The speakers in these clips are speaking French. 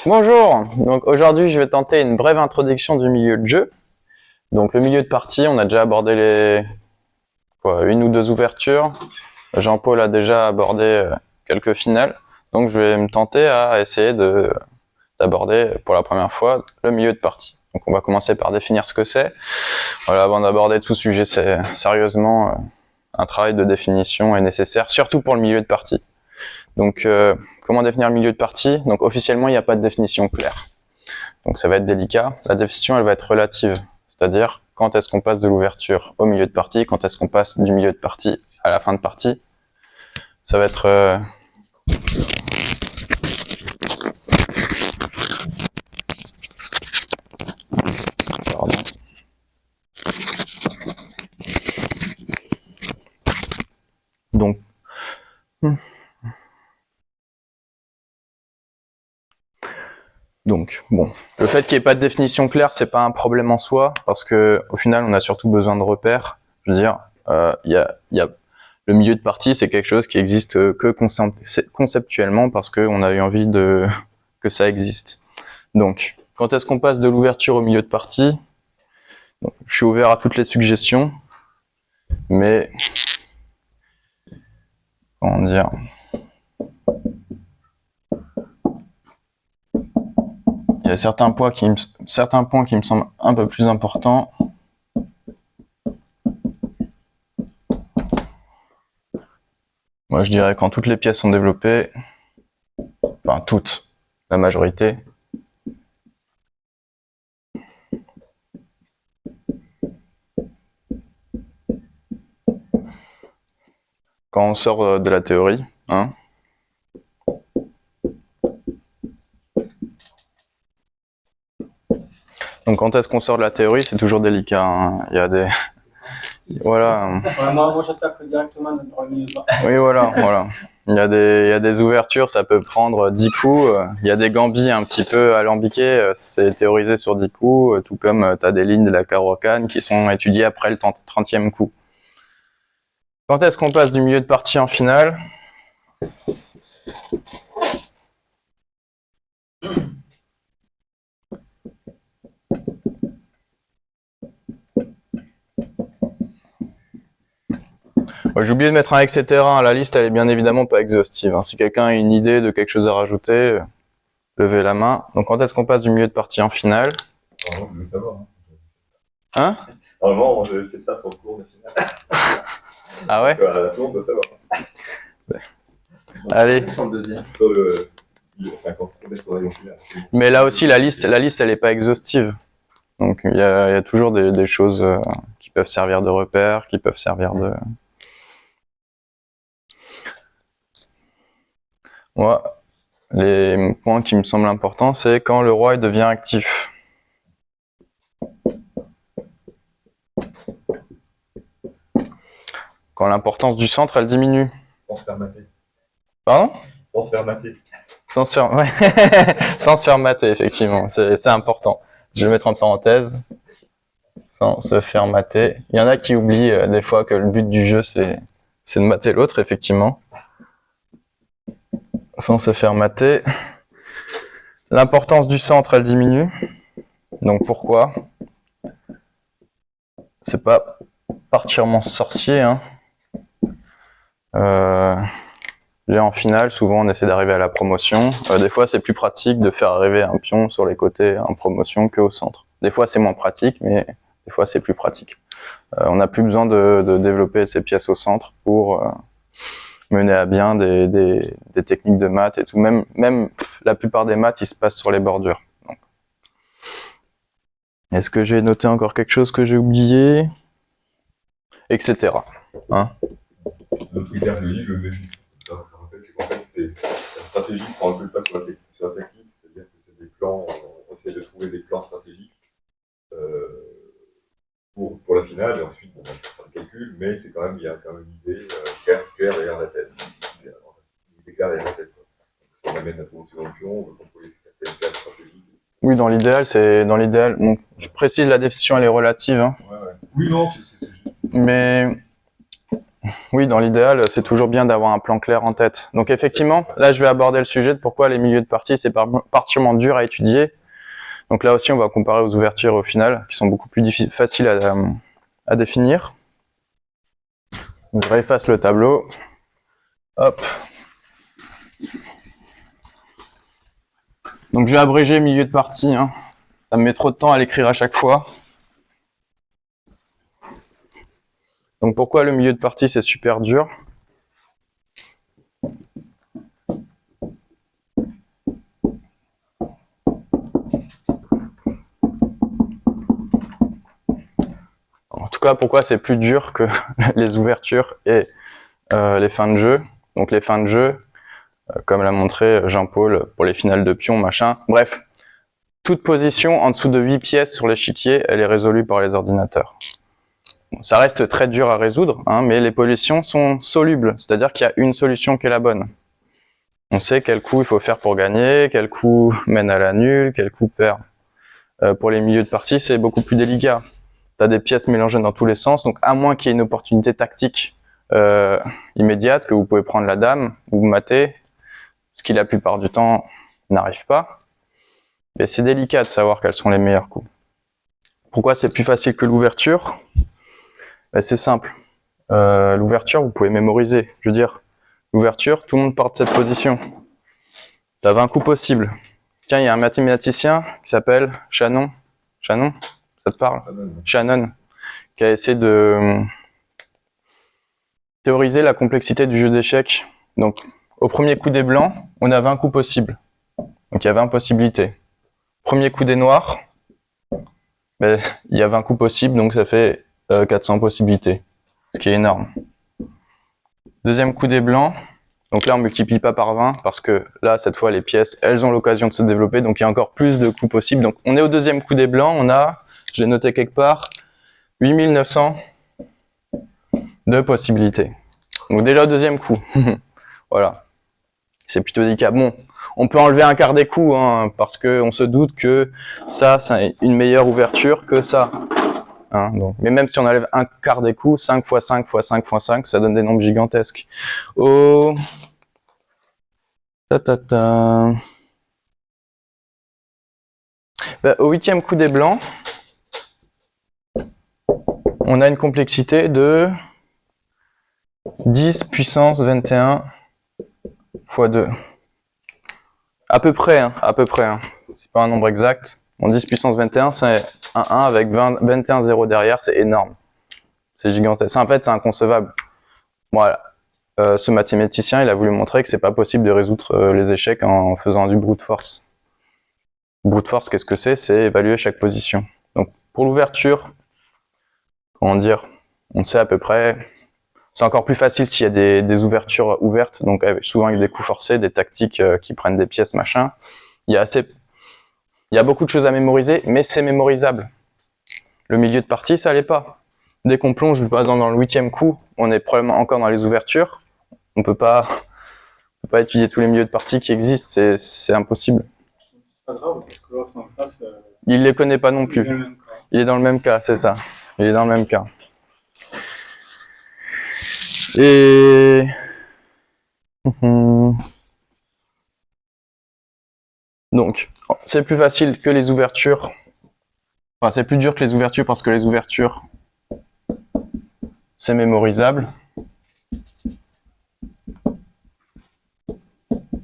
Bonjour, donc aujourd'hui je vais tenter une brève introduction du milieu de jeu. Donc le milieu de partie, on a déjà abordé une ou deux ouvertures. Jean-Paul a déjà abordé quelques finales. Donc je vais me tenter à essayer d'aborder pour la première fois le milieu de partie. Donc on va commencer par définir ce que c'est. Voilà, avant d'aborder tout sujet sérieusement, un travail de définition est nécessaire, surtout pour le milieu de partie. Donc comment définir le milieu de partie? Donc officiellement il n'y a pas de définition claire. Donc ça va être délicat. La définition, elle va être relative. C'est-à-dire, quand est-ce qu'on passe de l'ouverture au milieu de partie, quand est-ce qu'on passe du milieu de partie à la fin de partie. Ça va être... Pardon. Donc, bon, le fait qu'il n'y ait pas de définition claire, c'est pas un problème en soi, parce que au final, on a surtout besoin de repères. Je veux dire, le milieu de partie, c'est quelque chose qui existe que conceptuellement, parce qu'on a eu envie que ça existe. Donc, quand est-ce qu'on passe de l'ouverture au milieu de partie? Donc, je suis ouvert à toutes les suggestions, mais comment dire? Il y a certains points qui me semblent un peu plus importants. Moi, je dirais quand toutes les pièces sont développées, enfin toutes, la majorité. Quand on sort de la théorie, hein. Donc quand est-ce qu'on sort de la théorie, c'est toujours délicat, hein. Il y a des... Voilà. Moi, j'attaque directement dans le milieu de partie. Oui, voilà. Il y a des ouvertures, ça peut prendre 10 coups. Il y a des gambits un petit peu alambiqués, c'est théorisé sur 10 coups, tout comme tu as des lignes de la Caro-Kann qui sont étudiées après le 30e coup. Quand est-ce qu'on passe du milieu de partie en finale? J'ai oublié de mettre un etc. La liste, elle est bien évidemment pas exhaustive, hein. Si quelqu'un a une idée de quelque chose à rajouter, levez la main. Donc quand est-ce qu'on passe du milieu de partie en finale? Normalement, je veux savoir. Hein? Normalement, j'avais fait ça sur le cours de finale. Ah ouais? Donc, à la fin, on doit savoir. Allez. Sur le... Enfin, quand on est sur la finale. Mais là aussi, la liste, elle est pas exhaustive. Donc il y a toujours des choses qui peuvent servir de repères, qui peuvent servir de... Moi, les points qui me semblent importants, c'est quand le roi devient actif. Quand l'importance du centre, elle diminue. Sans se faire mater. Pardon? Sans se faire mater. Sans se faire, ouais. Sans se faire mater, effectivement. C'est important. Je vais le mettre en parenthèse. Sans se faire mater. Il y en a qui oublient des fois que le but du jeu, c'est de mater l'autre, effectivement. Sans se faire mater. L'importance du centre, elle diminue. Donc pourquoi? C'est pas particulièrement sorcier, hein. Là, en finale, souvent on essaie d'arriver à la promotion. Des fois, c'est plus pratique de faire arriver un pion sur les côtés en promotion qu'au centre. Des fois, c'est moins pratique, mais des fois, c'est plus pratique. On n'a plus besoin de développer ces pièces au centre pour mener à bien des techniques de maths et tout. Même la plupart des maths, ils se passent sur les bordures. Est-ce que j'ai noté encore quelque chose que j'ai oublié? Etc. Hein? Le critère que je dis, je le mets juste. Ça rappelle, c'est qu'en fait, c'est la stratégie prend un peu le pas sur la technique, c'est-à-dire que c'est des plans, on essaie de trouver des plans stratégiques pour la finale, et ensuite, bon, on fait le calcul, mais c'est quand même, il y a quand même une idée claire derrière la tête. Une idée claire derrière la tête. Donc, on amène la promotion dans pion, on veut contrôler certaines places stratégiques. Oui, dans l'idéal. Bon, je précise, la définition, elle est relative, hein. Ouais. Oui, non, c'est juste. Mais Oui, dans l'idéal, c'est toujours bien d'avoir un plan clair en tête. Donc effectivement, là, je vais aborder le sujet de pourquoi les milieux de partie, c'est particulièrement dur à étudier. Donc là aussi, on va comparer aux ouvertures au final, qui sont beaucoup plus faciles à définir. Donc, je réefface le tableau. Hop. Donc je vais abréger milieu de partie. Hein. Ça me met trop de temps à l'écrire à chaque fois. Donc pourquoi le milieu de partie, c'est super dur? En tout cas, pourquoi c'est plus dur que les ouvertures et les fins de jeu. Donc les fins de jeu, comme l'a montré Jean-Paul pour les finales de pions, machin. Bref, toute position en dessous de 8 pièces sur l'échiquier, elle est résolue par les ordinateurs. Bon, ça reste très dur à résoudre, hein, mais les positions sont solubles, c'est-à-dire qu'il y a une solution qui est la bonne. On sait quel coup il faut faire pour gagner, quel coup mène à la nulle, quel coup perd. Pour les milieux de partie, c'est beaucoup plus délicat. Tu as des pièces mélangées dans tous les sens, donc à moins qu'il y ait une opportunité tactique immédiate, que vous pouvez prendre la dame ou mater, ce qui la plupart du temps n'arrive pas. Mais c'est délicat de savoir quels sont les meilleurs coups. Pourquoi c'est plus facile que l'ouverture? Ben, c'est simple. L'ouverture, vous pouvez mémoriser. Je veux dire, l'ouverture, tout le monde part de cette position. Tu as 20 coups possibles. Tiens, il y a un mathématicien qui s'appelle Shannon. Shannon, ça te parle? Shannon, qui a essayé de théoriser la complexité du jeu d'échecs. Donc, au premier coup des blancs, on a 20 coups possibles. Donc, il y a 20 possibilités. Premier coup des noirs, ben, il y a 20 coups possibles, donc ça fait 400 possibilités, ce qui est énorme. Deuxième coup des blancs, donc là on multiplie pas par 20, parce que là, cette fois, les pièces, elles ont l'occasion de se développer, donc il y a encore plus de coups possibles. Donc on est au deuxième coup des blancs, on a, je l'ai noté quelque part, 8900 de possibilités. Donc déjà au deuxième coup, voilà. C'est plutôt délicat. Bon, on peut enlever un quart des coups, hein, parce qu'on se doute que ça, c'est une meilleure ouverture que ça. Hein, donc. Mais même si on enlève un quart des coups, 5 x 5 x 5 x 5, ça donne des nombres gigantesques. Au... Ben, au 8e coup des blancs, on a une complexité de 10 puissance 21 x 2. À peu près, hein, à peu près. Hein. C'est pas un nombre exact. Bon, 10 puissance 21, c'est un 1 avec 21 zéros derrière, c'est énorme. C'est gigantesque. En fait, c'est inconcevable. Voilà. Ce mathématicien, il a voulu montrer que c'est pas possible de résoudre les échecs en faisant du brute force. Brute force, qu'est-ce que c'est? C'est évaluer chaque position. Donc, pour l'ouverture, comment dire, on sait à peu près. C'est encore plus facile s'il y a des ouvertures ouvertes, donc souvent avec des coups forcés, des tactiques qui prennent des pièces, machin. Il y a beaucoup de choses à mémoriser, mais c'est mémorisable. Le milieu de partie, ça l'est pas. Dès qu'on plonge, par exemple, dans le 8e coup, on est probablement encore dans les ouvertures. On peut pas étudier tous les milieux de partie qui existent, c'est impossible. C'est pas grave, parce que l'autre en face, Il les connaît pas non il est plus. dans le même cas. Il est dans le même cas, c'est ça. Il est dans le même cas. Et... Donc, c'est plus facile que les ouvertures. Enfin, c'est plus dur que les ouvertures parce que les ouvertures, c'est mémorisable.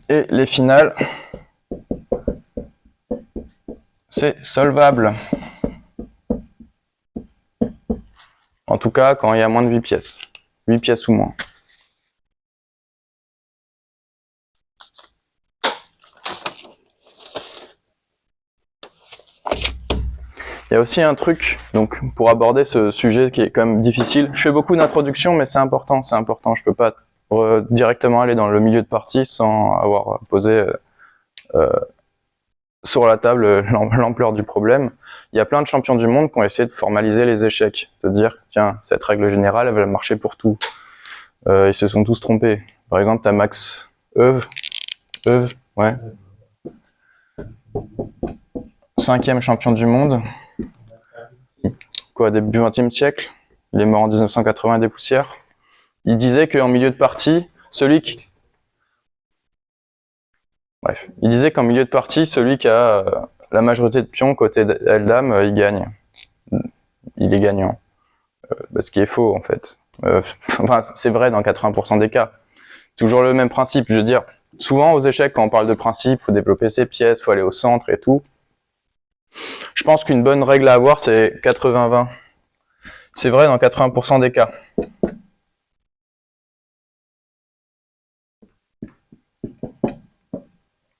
Et les finales, c'est solvable. En tout cas, quand il y a moins de 8 pièces. 8 pièces ou moins. Il y a aussi un truc, donc, pour aborder ce sujet qui est quand même difficile. Je fais beaucoup d'introductions, mais c'est important, c'est important. Je peux pas directement aller dans le milieu de partie sans avoir posé sur la table l'ampleur du problème. Il y a plein de champions du monde qui ont essayé de formaliser les échecs, de dire, tiens, cette règle générale, elle va marcher pour tout. Ils se sont tous trompés. Par exemple, tu as Max Euwe, ouais. 5e champion du monde. Quoi, début 20e siècle. Il est mort en 1980 des poussières. il disait qu'en milieu de partie, il disait qu'en milieu de partie, celui qui a la majorité de pions côté L-Dame, il gagne. Il est gagnant. Ce qui est faux, en fait. Enfin, c'est vrai dans 80% des cas. Toujours le même principe, je veux dire. Souvent, aux échecs, quand on parle de principe, il faut développer ses pièces, il faut aller au centre et tout. Je pense qu'une bonne règle à avoir, c'est 80-20. C'est vrai dans 80% des cas.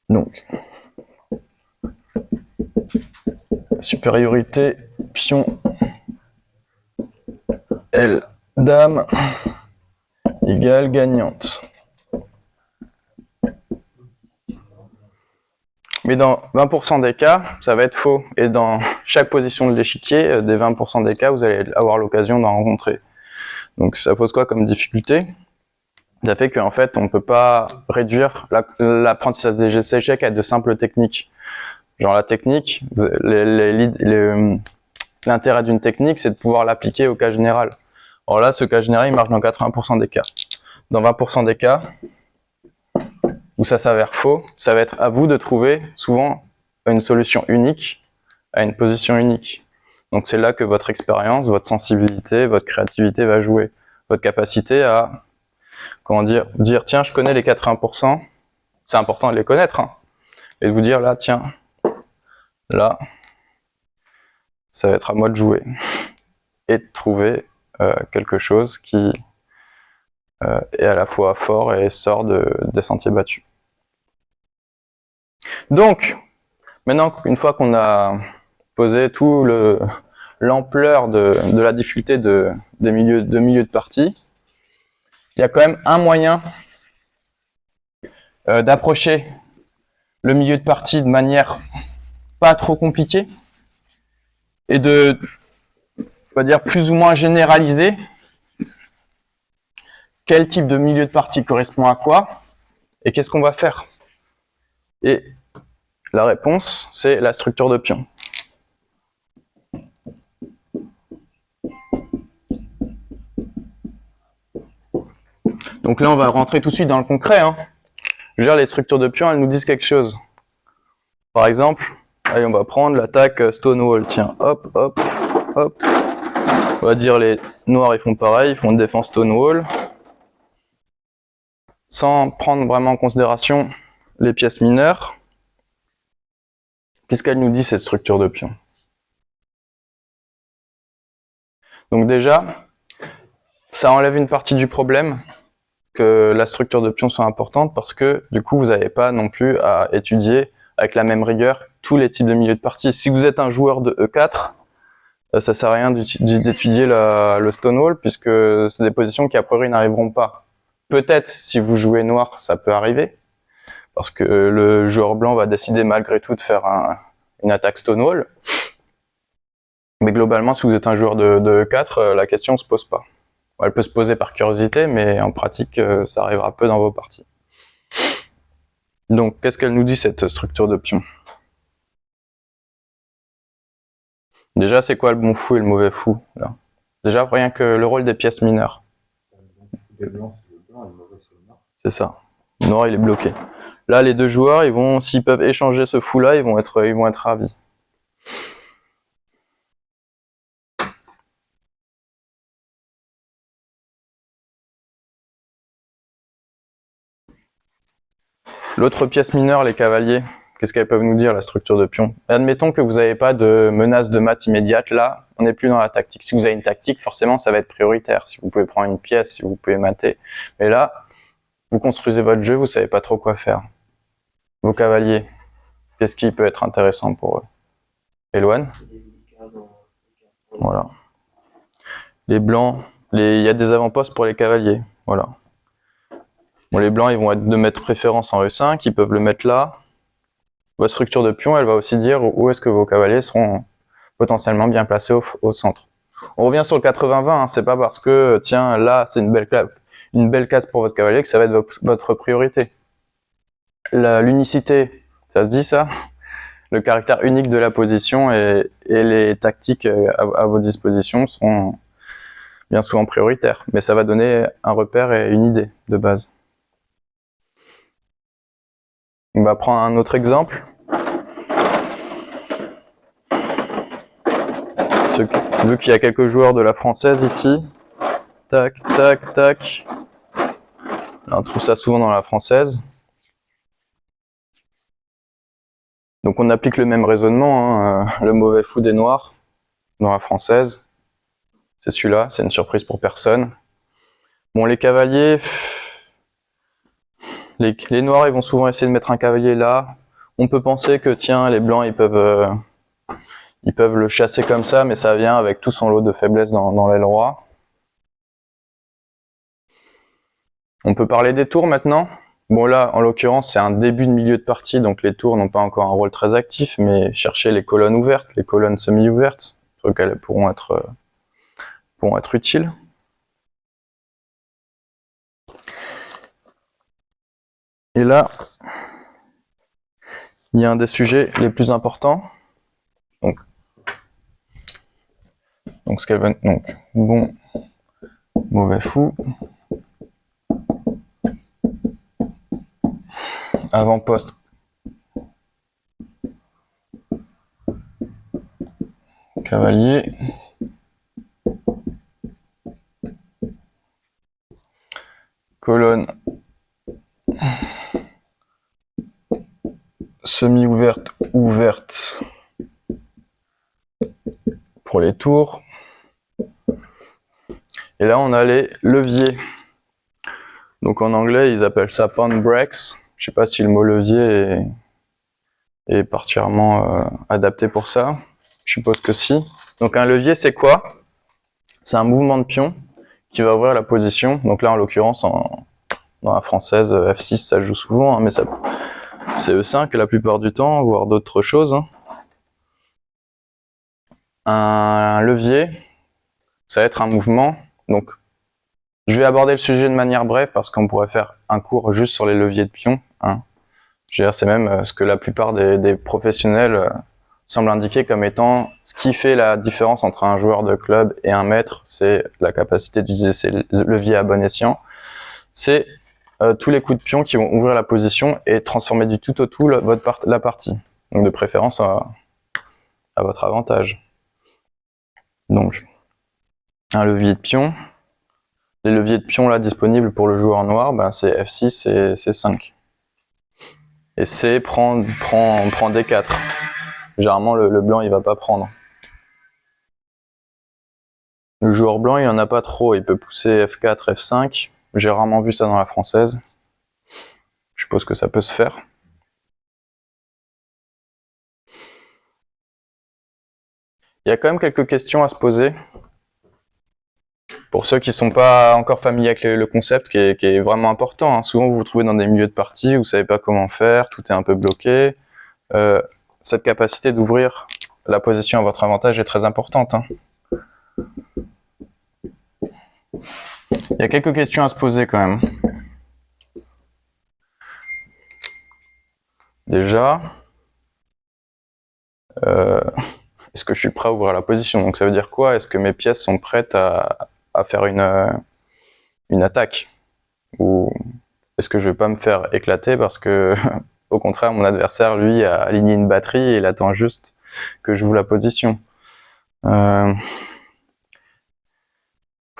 Donc, supériorité, pion, L, dame, égale gagnante. Mais dans 20% des cas, ça va être faux. Et dans chaque position de l'échiquier, des 20% des cas, vous allez avoir l'occasion d'en rencontrer. Donc ça pose quoi comme difficulté? Ça fait qu'en fait, on ne peut pas réduire l'apprentissage des échecs à de simples techniques. Genre la technique, l'intérêt d'une technique, c'est de pouvoir l'appliquer au cas général. Alors là, ce cas général, il marche dans 80% des cas. Dans 20% des cas, où ça s'avère faux, ça va être à vous de trouver souvent une solution unique à une position unique. Donc c'est là que votre expérience, votre sensibilité, votre créativité va jouer. Votre capacité à, comment dire tiens, je connais les 80%, c'est important de les connaître, hein, et de vous dire là, tiens, là, ça va être à moi de jouer. Et de trouver quelque chose qui est à la fois fort et sort des sentiers battus. Donc, maintenant, une fois qu'on a posé tout l'ampleur de la difficulté de milieu de partie, il y a quand même un moyen d'approcher le milieu de partie de manière pas trop compliquée et de, on va dire, plus ou moins généraliser quel type de milieu de partie correspond à quoi et qu'est-ce qu'on va faire. Et la réponse, c'est la structure de pion. Donc là, on va rentrer tout de suite dans le concret, hein. Je veux dire, les structures de pion, elles nous disent quelque chose. Par exemple, allez, on va prendre l'attaque Stonewall. Tiens, hop, hop, hop. On va dire les noirs, ils font pareil, ils font une défense Stonewall. Sans prendre vraiment en considération les pièces mineures. Qu'est-ce qu'elle nous dit, cette structure de pion? Donc déjà, ça enlève une partie du problème que la structure de pion soit importante parce que du coup, vous n'avez pas non plus à étudier avec la même rigueur tous les types de milieux de partie. Si vous êtes un joueur de E4, ça sert à rien d'étudier le Stonewall puisque c'est des positions qui a priori n'arriveront pas. Peut-être si vous jouez noir, ça peut arriver parce que le joueur blanc va décider malgré tout de faire une attaque Stonewall. Mais globalement, si vous êtes un joueur de E4, la question ne se pose pas. Elle peut se poser par curiosité, mais en pratique, ça arrivera peu dans vos parties. Donc, qu'est-ce qu'elle nous dit, cette structure de pion? Déjà, c'est quoi le bon fou et le mauvais fou là? Déjà, rien que le rôle des pièces mineures. C'est ça. Le noir, il est bloqué. Là, les deux joueurs, s'ils peuvent échanger ce fou-là, ils vont être ravis. L'autre pièce mineure, les cavaliers, qu'est-ce qu'elles peuvent nous dire, la structure de pion? Admettons que vous n'avez pas de menace de mat immédiate, là, on n'est plus dans la tactique. Si vous avez une tactique, forcément, ça va être prioritaire. Si vous pouvez prendre une pièce, si vous pouvez mater. Mais là, vous construisez votre jeu, vous ne savez pas trop quoi faire. Vos cavaliers, qu'est-ce qui peut être intéressant pour eux? Eloane? Voilà. Les blancs, il y a des avant-postes pour les cavaliers. Voilà. Bon, les blancs, ils vont être de mettre préférence en E5, ils peuvent le mettre là. Votre structure de pion, elle va aussi dire où est-ce que vos cavaliers seront potentiellement bien placés au centre. On revient sur le 80-20, hein, c'est pas parce que, tiens, là, c'est une belle case pour votre cavalier que ça va être votre priorité. L'unicité, ça se dit ça? Le caractère unique de la position et les tactiques à vos dispositions seront bien souvent prioritaire, mais ça va donner un repère et une idée de base. On va prendre un autre exemple. Vu qu'il y a quelques joueurs de la française ici, tac, tac, tac. Là, on trouve ça souvent dans la française. Donc on applique le même raisonnement, hein. Le mauvais fou des noirs dans la française. C'est celui-là, c'est une surprise pour personne. Bon, les cavaliers, les noirs ils vont souvent essayer de mettre un cavalier là. On peut penser que tiens, les blancs ils peuvent le chasser comme ça, mais ça vient avec tout son lot de faiblesses dans l'aile roi. On peut parler des tours maintenant. Bon là, en l'occurrence, c'est un début de milieu de partie, donc les tours n'ont pas encore un rôle très actif, mais chercher les colonnes ouvertes, les colonnes semi-ouvertes, sur lesquelles elles pourront être utiles. Et là, il y a un des sujets les plus importants. Donc ce qu'elle va, donc bon, mauvais fou, avant-poste, cavalier, colonne semi-ouverte, ouverte pour les tours. Et là, on a les leviers. Donc en anglais, ils appellent ça pawn breaks. Je sais pas si le mot levier est particulièrement adapté pour ça. Je suppose que si. Donc un levier, c'est quoi? C'est un mouvement de pion qui va ouvrir la position. Donc là, en l'occurrence, dans la française, F6, ça joue souvent, hein, mais c'est E5 la plupart du temps, voire d'autres choses. Hein. Un levier, ça va être un mouvement. Donc, je vais aborder le sujet de manière brève parce qu'on pourrait faire un cours juste sur les leviers de pion. Hein. Je veux dire, c'est même ce que la plupart des professionnels semblent indiquer comme étant ce qui fait la différence entre un joueur de club et un maître, c'est la capacité d'utiliser ces leviers à bon escient. C'est tous les coups de pion qui vont ouvrir la position et transformer du tout au tout la partie. Donc de préférence à votre avantage. Donc, un levier de pion. Les leviers de pion là disponibles pour le joueur noir, ben, c'est F6 et C5. Et C prend D4. Généralement, le blanc, il va pas prendre. Le joueur blanc, il en a pas trop. Il peut pousser F4, F5. J'ai rarement vu ça dans la française. Je suppose que ça peut se faire. Il y a quand même quelques questions à se poser. Pour ceux qui ne sont pas encore familiers avec le concept, qui est vraiment important. Hein. Souvent, vous vous trouvez dans des milieux de partie, vous ne savez pas comment faire, tout est un peu bloqué. Cette capacité d'ouvrir la position à votre avantage est très importante. Hein. Il y a quelques questions à se poser quand même. Déjà, est-ce que je suis prêt à ouvrir la position? Donc ça veut dire quoi? Est-ce que mes pièces sont prêtes à faire une attaque? Ou est-ce que je vais pas me faire éclater parce que au contraire mon adversaire lui a aligné une batterie et il attend juste que je joue la position? Faut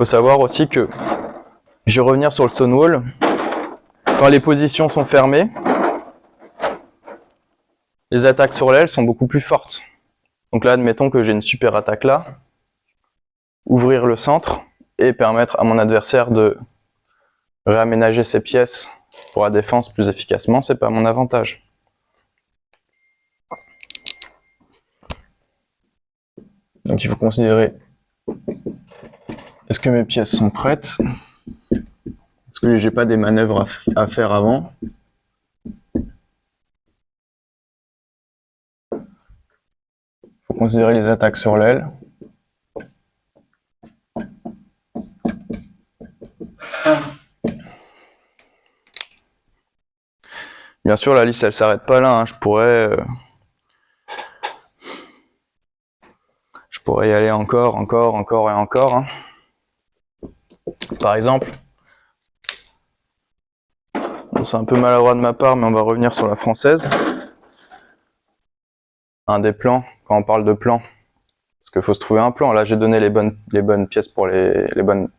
savoir aussi que je vais revenir sur le stonewall. Quand les positions sont fermées, les attaques sur l'aile sont beaucoup plus fortes. Donc là, admettons que j'ai une super attaque là, ouvrir le centre et permettre à mon adversaire de réaménager ses pièces pour la défense plus efficacement, c'est pas mon avantage. Donc il faut considérer, est-ce que mes pièces sont prêtes? Est-ce que j'ai pas des manœuvres à faire avant? Il faut considérer les attaques sur l'aile. Bien sûr, la liste, elle s'arrête pas là. Hein. Je pourrais y aller encore et encore. Hein. Par exemple, bon, c'est un peu maladroit de ma part, mais on va revenir sur la française. Un des plans, quand on parle de plan, parce qu'il faut se trouver un plan. Là, j'ai donné les bonnes pièces pour les bonnes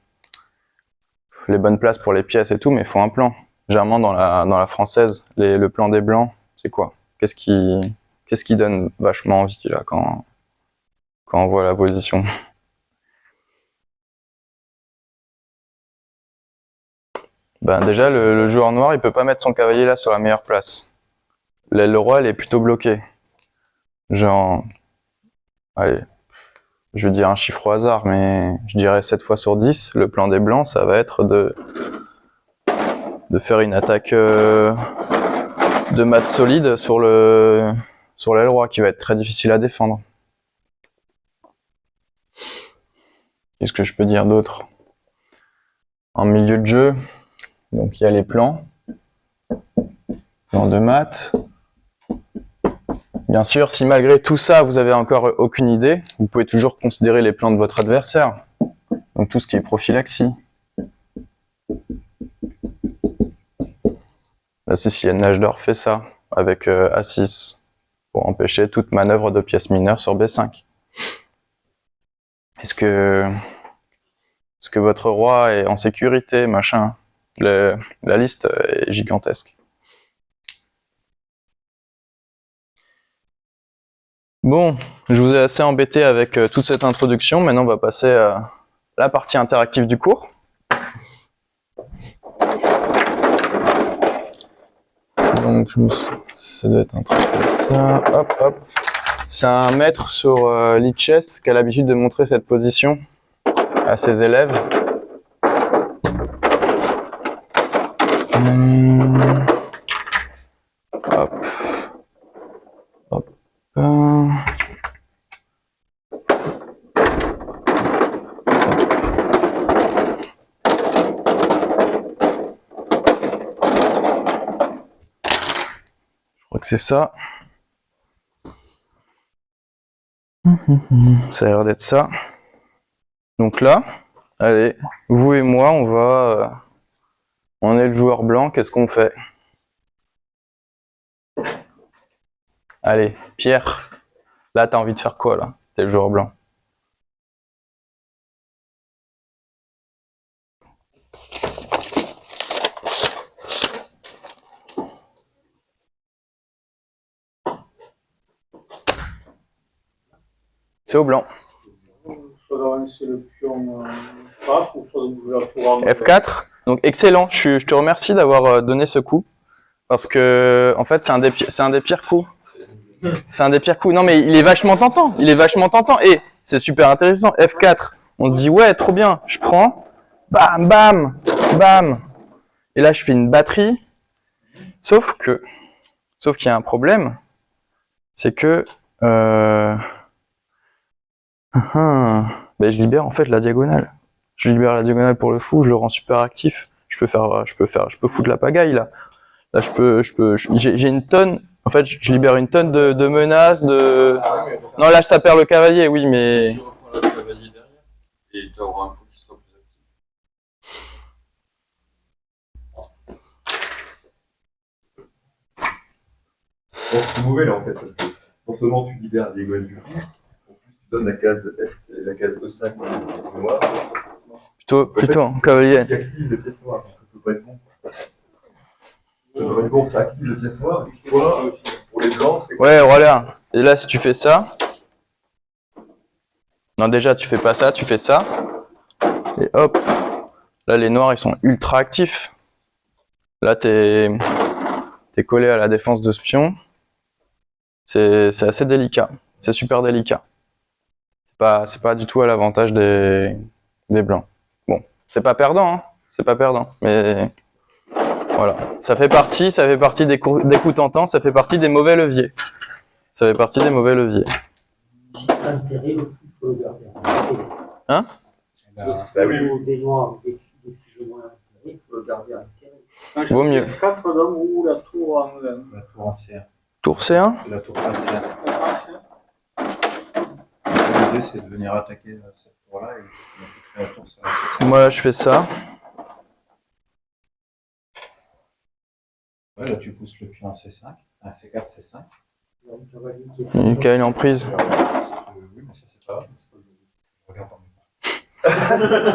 places pour les pièces et tout, mais il faut un plan. Généralement, dans la française, le plan des blancs, c'est quoi? Qu'est-ce qui donne vachement envie là quand on voit la position? Ben déjà, le joueur noir, il peut pas mettre son cavalier là sur la meilleure place. L'aile roi, elle est plutôt bloquée. Genre, allez, je veux dire un chiffre au hasard, mais je dirais 7 fois sur 10, le plan des blancs, ça va être de faire une attaque de mat solide sur l'aile roi, qui va être très difficile à défendre. Qu'est-ce que je peux dire d'autre? En milieu de jeu, donc il y a les plans de maths. Bien sûr, si malgré tout ça, vous avez encore aucune idée, vous pouvez toujours considérer les plans de votre adversaire. Donc tout ce qui est prophylaxie. Là, si Yann Nage d'Or fait ça, avec A6, pour empêcher toute manœuvre de pièces mineures sur B5. Est-ce que votre roi est en sécurité, machin? La liste est gigantesque. Bon, je vous ai assez embêté avec toute cette introduction. Maintenant, on va passer à la partie interactive du cours. Donc, ça doit être un truc comme ça. Hop, hop. C'est un maître sur Lichess qui a l'habitude de montrer cette position à ses élèves. Hop. Hop. Je crois que c'est ça. Ça a l'air d'être ça. Donc là, allez, vous et moi, on est le joueur blanc, qu'est-ce qu'on fait? Allez, Pierre, là t'as envie de faire quoi là? T'es le joueur blanc. C'est au blanc. Soit d'avancer le pion F4 ou soit de bouger la tour en F4. Donc excellent, je te remercie d'avoir donné ce coup. Parce que en fait c'est un des pires coups. C'est un des pires coups. Non mais il est vachement tentant. Il est vachement tentant. Et c'est super intéressant. F4. On se dit ouais trop bien. Je prends. Bam bam bam. Et là je fais une batterie. Sauf qu'il y a un problème. C'est que ben, je libère en fait la diagonale. Je libère la diagonale pour le fou, je le rends super actif. Je peux foutre la pagaille là. Là j'ai une tonne. En fait, je libère une tonne de menaces, de. Non, là ça perd le cavalier, oui, mais. Tu reprends le cavalier derrière et tu auras un coup qui sera plus actif. Bon, c'est mauvais là en fait, parce que non seulement tu libères la diagonale du fou, en plus tu donnes la case E5 au noir. Plutôt en cavalier. Qui active les pièces noires, ça peut pas être bon. Ça peut pas être bon, ça active les pièces noires, et toi, pour les blancs, c'est. Ouais, voilà. Et là, si tu fais ça. Non, déjà, tu fais pas ça, tu fais ça. Et hop. Là, les noirs, ils sont ultra actifs. Là, t'es collé à la défense de ce pion. C'est assez délicat. C'est super délicat. C'est pas du tout à l'avantage des blancs. Bon, c'est pas perdant, hein. C'est pas perdant. Mais voilà. Ça fait partie des coups tentants, ça fait partie des mauvais leviers. Ça fait partie des mauvais leviers. Si t'as intérêt, le foot, faut le garder. Hein? Bah oui. Des noirs, des plus ou moins intérêt, il faut le garder à l'intérieur. Vaut mieux. F4 donne ou la tour en E1. La tour en C1. Tour C1? La tour en C1. L'idée c'est de venir attaquer cette tour-là et de Moi, je fais ça. Ouais, là, tu pousses le pion à C5, à C4, C5. Donc, on va dire qu'il y a- Nickel en prise. Oui, mais ça, c'est pas grave. Je regarde en même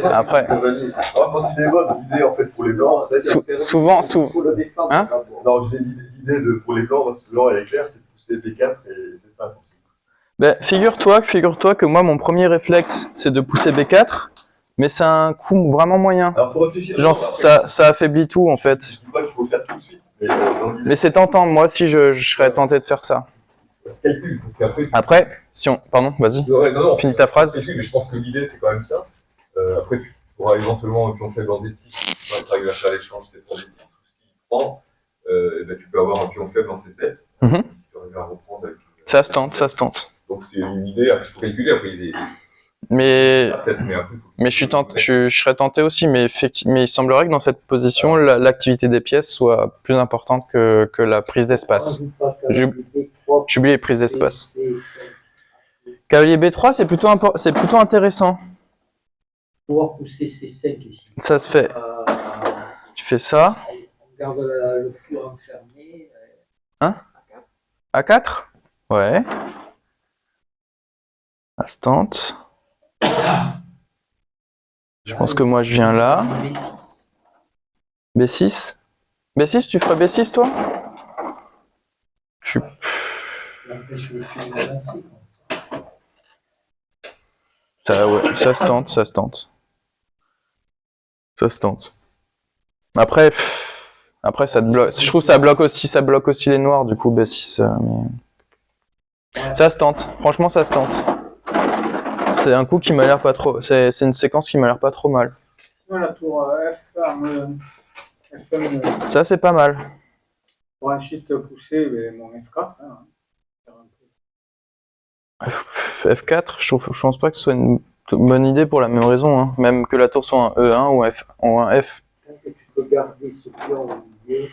temps. Après. Alors, moi, c'est une bonne l'idée en fait pour les blancs. Souvent, Faut le défendre. Hein d'abord. Non, je disais l'idée pour les blancs, parce que blanc elle est claire, c'est de pousser B4 et C5. ben, figure-toi que moi, mon premier réflexe, c'est de pousser B4, mais c'est un coup vraiment moyen. Alors, faut réfléchir. Genre, Après, ça affaiblit tout, en fait. je dis pas qu'il faut le faire tout de suite, mais dans l'idée, Mais c'est tentant, moi aussi, je serais tenté de faire ça. ça se calcule. Parce qu'après, Après, si on... Pardon, vas-y. Ouais, non, Finis ta phrase. ça se calcule, mais je pense que l'idée, c'est quand même ça. Après, tu pourras éventuellement un pion faible en D6, si tu arrives à faire l'échange, c'est pour D6, ou s'il prend, ben, tu peux avoir un pion faible en C7, Mhm. si tu arrives à reprendre avec... Ça se tente, ça se tente. Donc c'est une idée, après il faut calculer, après il y a des... Mais, Peut-être, mais après, faut... mais je serais tenté aussi, mais effectivement, mais il semblerait que dans cette position, l'activité des pièces soit plus importante que la prise d'espace. On rajoute pas J'ai- cavalier B3, J'oublie les prises d'espace. C5. Cavalier B3, c'est plutôt intéressant. Pouvoir pousser C5 ici. Ça se fait. Tu fais ça. On garde le four enfermé. A4. Ouais. Ça se tente. Je pense que moi, je viens là. B6. B6. B6, tu ferais B6, toi? Je suis... N'empêche le pion d'avancer comme ça. Ça, ouais, ça se tente, ça se tente. Ça se tente. Après, ça te bloque. Je trouve que ça bloque aussi les noirs, du coup, B6. Mais... Ça se tente. Franchement, ça se tente. C'est un coup qui m'a l'air pas trop. C'est une séquence qui m'a l'air pas trop mal. Sinon, la tour F1, Ça, c'est pas mal. pour ensuite pousser mon F4. Hein. F4, je pense pas que ce soit une bonne idée pour la même raison. Hein. Même que la tour soit un E1 ou un F. Tu peux garder ce pion au milieu.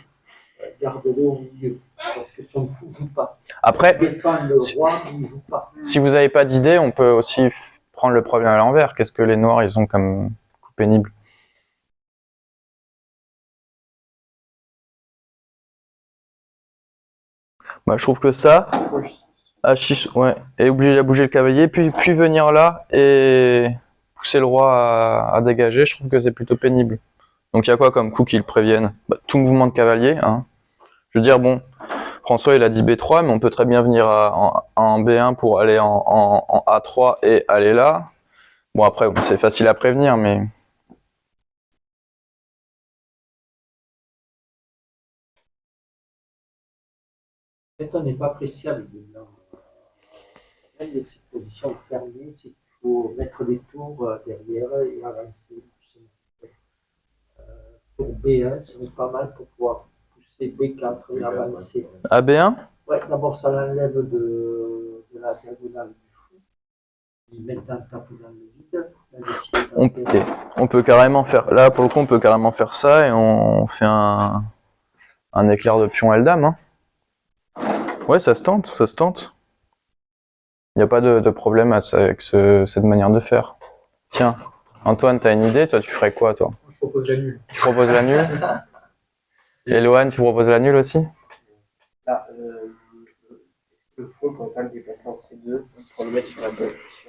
Garde-le au milieu. Parce que ton fou ne joue pas. Après, Défends le roi, il ne joue pas. si vous n'avez pas d'idée, on peut aussi prendre le problème à l'envers. Qu'est-ce que les noirs, ils ont comme coup pénible? Bah, je trouve que ça, H6, ouais, et obligé à bouger le cavalier, puis venir là et pousser le roi à dégager, je trouve que c'est plutôt pénible. Donc il y a quoi comme coup qui le préviennent? Bah, tout mouvement de cavalier, hein. Je veux dire, bon, François il a dit B3, mais on peut très bien venir en B1 pour aller en A3 et aller là. Bon après, c'est facile à prévenir, mais... Quand on n'est pas appréciable de blanc, cette position fermée, c'est qu'il faut mettre des tours derrière et avancer. Pour B1, c'est pas mal pour pouvoir pousser B4 et avancer. À B1? Ouais, d'abord ça l'enlève de la diagonale du fou. Il met un tapis dans le vide. On peut carrément faire, là pour le coup on peut carrément faire ça et on fait un éclair de pion L-Dame. Hein. Ouais, ça se tente, ça se tente. Il n'y a pas de problème avec cette manière de faire. Tiens, Antoine, t'as une idée? Toi, tu ferais quoi, toi? Je propose la nulle. Tu proposes la nulle? Et Lohan, tu proposes la nulle aussi? Là, le fond, on pourrait pas le déplacer en C2 pour le mettre sur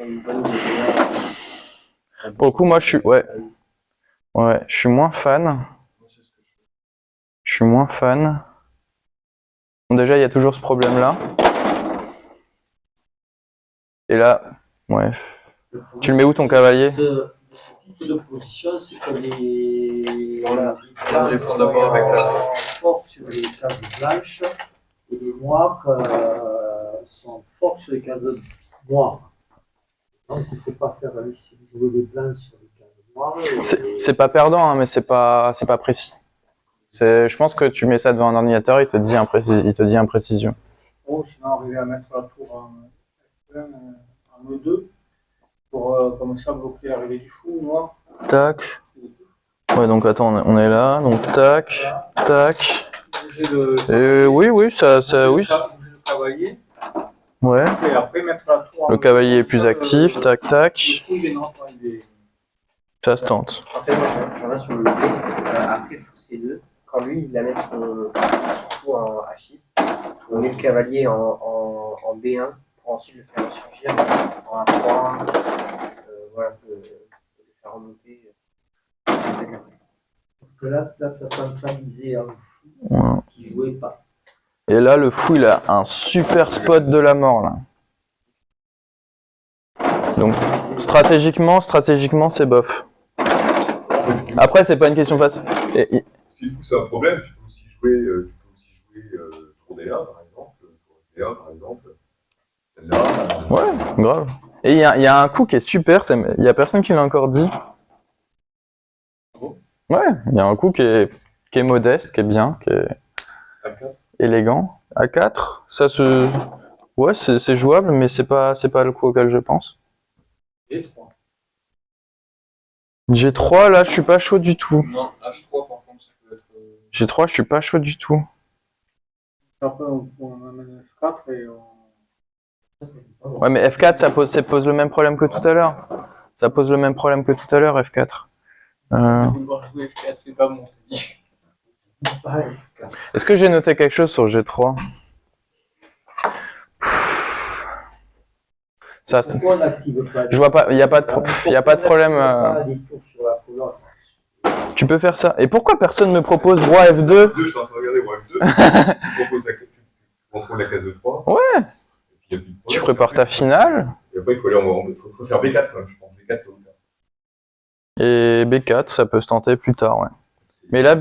une bonne D2. Pour le coup, moi, je suis moins fan. Je suis moins fan. Bon, déjà, il y a toujours ce problème-là. Et là, ouais. Tu le mets où ton cavalier? De ce type de position, c'est que les On défend d'abord avec la... forts sur les cases blanches et les noirs sont forts sur les cases noires. Donc il ne faut pas faire laisser jouer les blancs sur les cases noires. C'est pas perdant, hein, mais c'est pas précis. Je pense que tu mets ça devant un ordinateur, il te dit imprécision. Ou sinon, arriver à mettre la tour en F1, en E2 pour commencer à bloquer l'arrivée du fou noir. Tac. Ouais, donc attends, on est là, donc tac, tac. Bouger le, Oui, ça, oui. bouger le cavalier. Ouais. Et après mettre la tour en Le cavalier est plus actif, tac, tac. Le fou, il est non, il est Ça se tente. En fait, moi, j'en ai sur le B. Après, fou C2. Quand lui, il amène son fou en H6, on met le cavalier en B1 pour ensuite le faire surgir en A3. Voilà, le faire remonter. Donc là, tu as centralisé un fou Ouais. qui jouait pas. Et là, le fou, il a un super spot de la mort, là. Donc, stratégiquement, c'est bof. Après, c'est pas une question facile. Si le fou c'est un problème, tu peux aussi jouer tour D1 par exemple. Tour D1 par exemple. Là, Ouais, grave. Et il y a un coup qui est super, il y a personne qui l'a encore dit. Ouais, il y a un coup qui est modeste, qui est bien, qui est A4. élégant. A4, ça se... Ouais, c'est jouable, mais c'est pas le coup auquel je pense. G3. G3, là, je suis pas chaud du tout. Non, H3 par contre, ça peut être. G3, je suis pas chaud du tout. Après, on amène F4 et on. Ouais, mais F4, ça pose le même problème que tout à l'heure. Ça pose le même problème que tout à l'heure, F4. Vouloir jouer F4, c'est pas bon. Pas F4. Est-ce que j'ai noté quelque chose sur G3? Ça, Pourquoi on n'active pas je vois pas, il n'y a pas de problème. Les tours sur la colonne. Tu peux faire ça. Et pourquoi personne me propose roi F2? F2, je suis en train de regarder roi F2. Tu proposes tu contrôles la case de 3. Ouais. Et puis, il y a plus de Tu problème. prépares ta finale. Et après, il faut aller faut faire B4 quand même, je pense. B4 tôt ou tard. Et B4, ça peut se tenter plus tard, ouais. Mais là,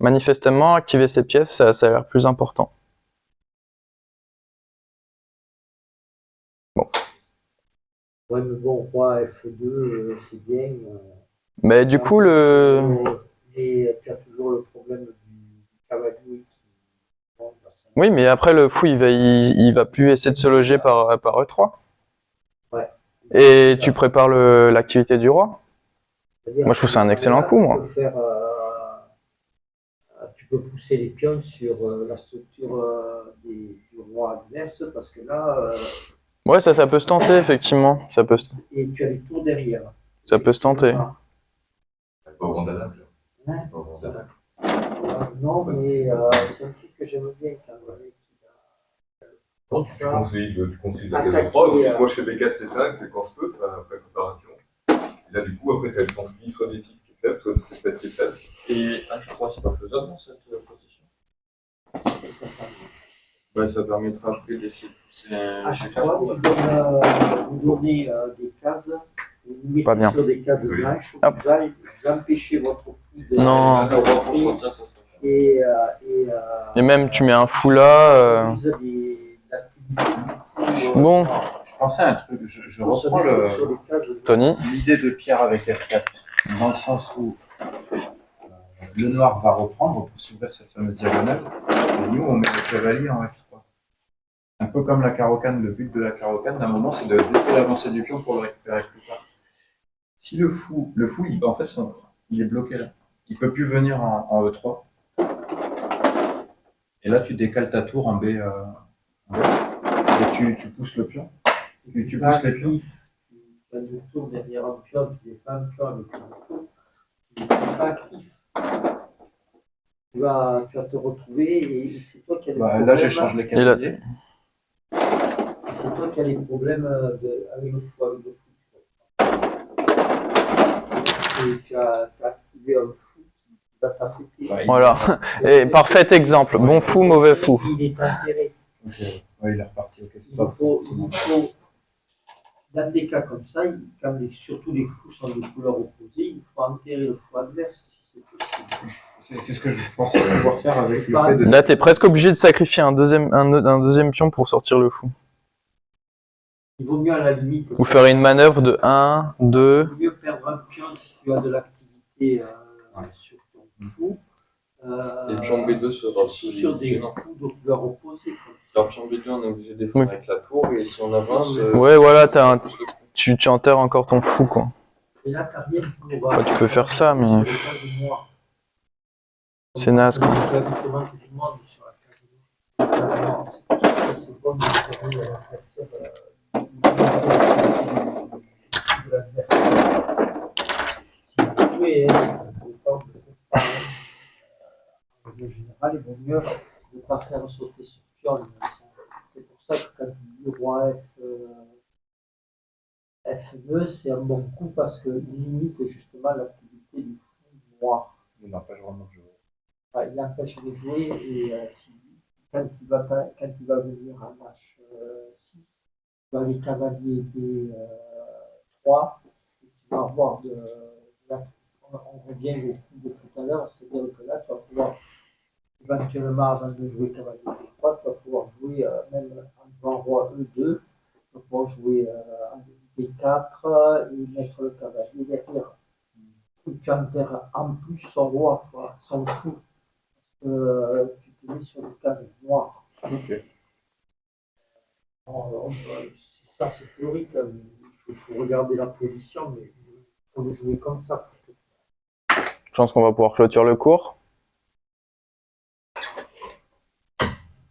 manifestement, activer ces pièces, ça a l'air plus important. Bon. Ouais, mais bon, roi F2, c'est bien. Mais du coup, Et tu as toujours le problème du cavalier qui. Bon, bah, ça- oui, mais après, le fou, il va plus essayer de se loger par E3. Ouais. Et tu prépares l'activité du roi. C'est-à-dire Moi, je trouve que ça un excellent coup, moi. Tu peux pousser les pions sur la structure du roi adverse parce que là, Ouais, ça peut se tenter, effectivement. et tu as les tours derrière. Ça peut se tenter. Pas au Vandana, là. Ouais. Pas au Vandana. Non, mais c'est un truc que j'aime bien quand même. Non, tu conseilles la case de Attaquer, 3. Ensuite, moi, je fais B4, C5, c'est quand je peux, après la préparation. Et là, du coup, après, tu as le transmis, soit D6 qui est faible, soit C7 qui est faible. Et H3, c'est pas faisable dans cette position. C'est ça. Ouais, ça permettra après d'essayer de pousser un À chaque fois, vous donnez des cases, vous mettez Pas bien. sur des cases Oui. blanches, Hop. vous empêchez votre fou de Non. Le roi pour sortir, ça sera fait. Et même, tu mets un fou là. Vous avez l'activité ici, Bon, Je pensais à un truc, je pour se reprends mettre sur les cases Tony. l'idée de Pierre avec F4, dans le sens où le noir va reprendre pour s'ouvrir cette fameuse diagonale, et nous on met le cavalier en F3. Un peu comme la carocane, le but de la carocane, d'un moment, c'est de bloquer l'avancée du pion pour le récupérer plus tard. Si le fou en fait, il est bloqué là. Il peut plus venir en E3. Et là, tu décales ta tour en B. Et tu pousses le pion. Tu pousses les pions. Tu as deux tours derrière un pion, tu n'es pas un pion avec un tour. Tu n'es pas actif. Tu vas te retrouver et c'est toi qui as les problèmes. Là, j'échange les cavaliers. C'est toi qui as les problèmes avec le fou. Et tu as activé un fou qui va t'affecter. Ouais, Voilà. Et parfait exemple. Bon fou, mauvais fou. Il est intérêt. Ok. Ouais, il est reparti. Ok, c'est Il pas faut, c'est bon. dans des cas comme ça, surtout les fous sont de couleurs opposées, il faut enterrer le fou adverse si c'est possible. C'est ce que je pensais pouvoir faire avec le fait de. Là, t'es presque obligé de sacrifier un deuxième pion pour sortir le fou. Il vaut mieux à la limite. Ou faire une manœuvre de 1, 2. Il vaut mieux perdre un pion si tu as de l'activité sur ton fou. Et pion B2 sera aussi Sur des gênant. fous de couleurs opposées. Alors, pion B2, on est obligé de défendre Oui. avec la tour, et si on avance. Ouais, voilà, on pousse le coup. tu enterres encore ton fou, quoi. Et là, t'as rien pour. Ouais, tu peux faire ça, mais- sur les cases noires. C'est naze, quoi. C'est habituellement tout le monde sur la case noire. C'est pour ça que c'est bon de l'adversaire. il vaut mieux ne pas faire sauter sur pion. C'est pour ça que quand il dit roi F2, c'est un bon coup parce qu'il limite justement l'activité du fou noir. Il n'empêche vraiment de jouer. Enfin, il l'empêche de jouer et quand il va venir à H6, tu vas les cavaliers B3, et tu vas avoir on revient au coup de tout à l'heure, c'est-à-dire que là, tu vas pouvoir éventuellement, avant de jouer cavalier B3, tu vas pouvoir jouer même en jouant roi E2, tu vas pouvoir jouer en B4 et mettre le cavalier derrière. Et tu enterres en plus son roi, quoi, son fou. Tu te mets sur des cases noires. Ok. Ça, c'est théorique. Il faut regarder la position, mais il faut le jouer comme ça. Je pense qu'on va pouvoir clôturer le cours.